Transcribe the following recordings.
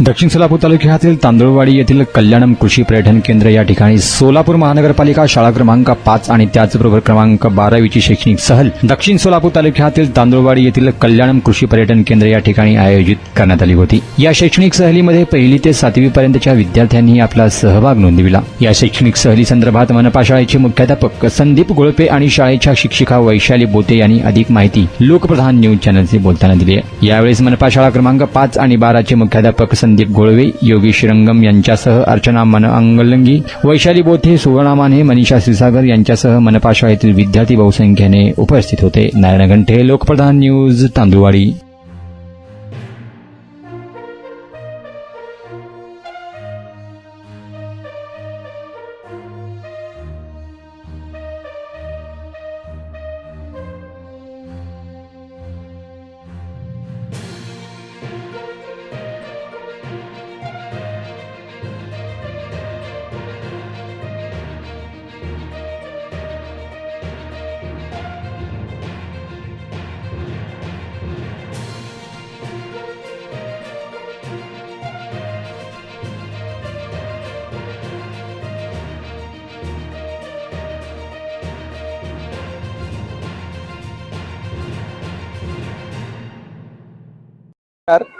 दक्षिण सोलापूर तालुक्यातील तांदुळवाडी येथील कल्याणम कृषी पर्यटन केंद्र या ठिकाणी सोलापूर महानगरपालिका शाळा क्रमांक 5 आणि त्याचबरोबर क्रमांक 12वीची शैक्षणिक सहल दक्षिण सोलापूर तालुक्यातील तांदुळवाडी येथील कल्याणम कृषी पर्यटन केंद्र या ठिकाणी आयोजित करण्यात आली होती। या शैक्षणिक सहलीमध्ये 1ली ते 7वी पर्यंतच्या विद्यार्थ्यांनी आपला सहभाग नोंदविला। या शैक्षणिक सहली संदर्भात मनपा शाळेचे मुख्याध्यापक संदीप गोळपे आणि शाळेच्या शिक्षिका वैशाली बोते यांनी अधिक माहिती लोकप्रधान न्यूज चॅनलशी बोलताना दिली आहे। यावेळी मनपा शाळा क्रमांक 5 आणि 12चे मुख्याध्यापक संदीप गोळवे, योगेश रंगम यांच्यासह अर्चना अंगलंगी, वैशाली बोथे, सुवर्णा माने, मनीषा क्षीरसागर यांच्यासह मनपा शाळेतील विद्यार्थी बहुसंख्येने उपस्थित होते। नारायण घंटे, लोकप्रधान न्यूज, तांदुळवाडी।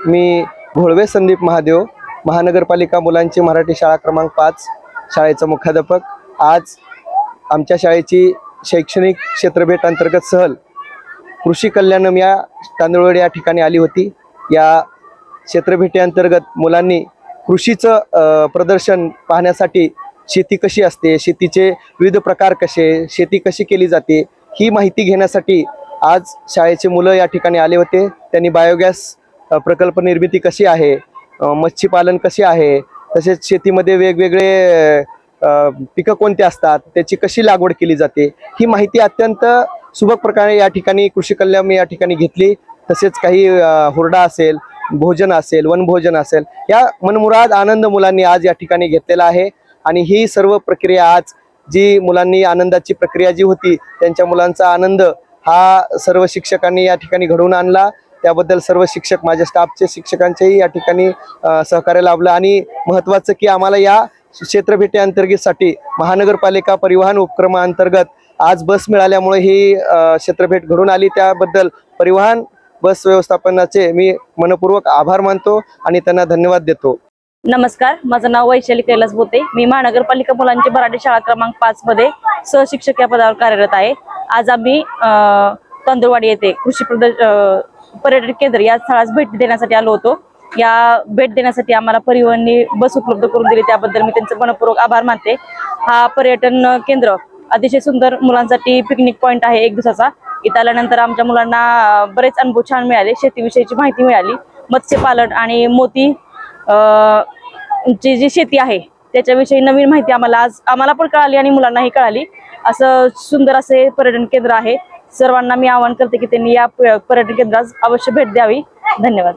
मी घोळवे संदीप महादेव, महानगरपालिका मुलांची मराठी शाळा क्रमांक 5 शाळेचा मुख्याध्यापक। आज आमच्या शाळेची शैक्षणिक क्षेत्रभेट अंतर्गत सहल कृषी कल्याणम या तांदुळवाडी या ठिकाणी आली होती। या क्षेत्रभेटी अंतर्गत मुलांनी कृषीचं प्रदर्शन पाहण्यासाठी शेती कशी असते, शेतीचे विविध प्रकार कसे, शेती कशी केली जाते ही माहिती घेण्यासाठी आज शाळेचे मुलं या ठिकाणी आले होते। त्यांनी बायोगॅस प्रकल्प निर्मिती कशी आहे, मत्स्यपालन कसे आहे, तसेच शेतीमध्ये वेगवेगळे पिकं कोणती असतात, त्याची कशी लागवड केली जाते ही माहिती अत्यंत सुबक प्रकारे या ठिकाणी कृषी कल्याण या ठिकाणी घेतली। तसेच काही हुरडा असेल, भोजन असेल, वनभोजन असेल, या मनमुराद आनंद मुलांनी आज या ठिकाणी घेतलेला आहे। आणि ही सर्व प्रक्रिया आज जी मुलांनी आनंदाची प्रक्रिया जी होती, त्यांच्या मुलांचा आनंद हा सर्व शिक्षकांनी या ठिकाणी घडवून आणला। त्याबद्दल सर्व शिक्षक, माझ्या स्टाफचे शिक्षकांचेही या ठिकाणी सहकार्य लाभलं। आणि महत्त्वाचं की आम्हाला या क्षेत्रभेटी अंतर्गतसाठी महानगरपालिका परिवहन उपक्रमाअंतर्गत आज बस मिळाल्यामुळे ही क्षेत्रभेट घडून आली। त्याबद्दल परिवहन बस व्यवस्थापनाचे मी मनपूर्वक आभार मानतो आणि त्यांना धन्यवाद देतो। नमस्कार, माझं नाव वैशाली कैलास बोते। मी महानगरपालिका मुलांची मराठी शाळा क्रमांक 5 मध्ये सहशिक्षक या पदावर कार्यरत आहे। आज आम्ही तांदुळवाडी येथे कृषी पर्यटन केंद्र या स्थळास भेट देण्यासाठी आलो होतो। या भेट देण्यासाठी आम्हाला परिवहनने बस उपलब्ध करून दिली, त्याबद्दल मी त्यांचे मनपूर्वक आभार मानते। हा पर्यटन केंद्र अतिशय सुंदर मुलांसाठी पिकनिक पॉइंट आहे 1 दिवसाचा। इथं आल्यानंतर आमच्या मुलांना बरेच अनुभव छान मिळाले, शेतीविषयीची माहिती मिळाली, मत्स्यपालन आणि मोती जी शेती आहे त्याच्याविषयी नवीन माहिती आम्हाला पण कळाली आणि मुलांनाही कळाली। असं सुंदर असे पर्यटन केंद्र आहे। सर्वांना मी आवाहन करते की त्यांनी या पर्यटन केंद्रास अवश्य भेट द्यावी। धन्यवाद।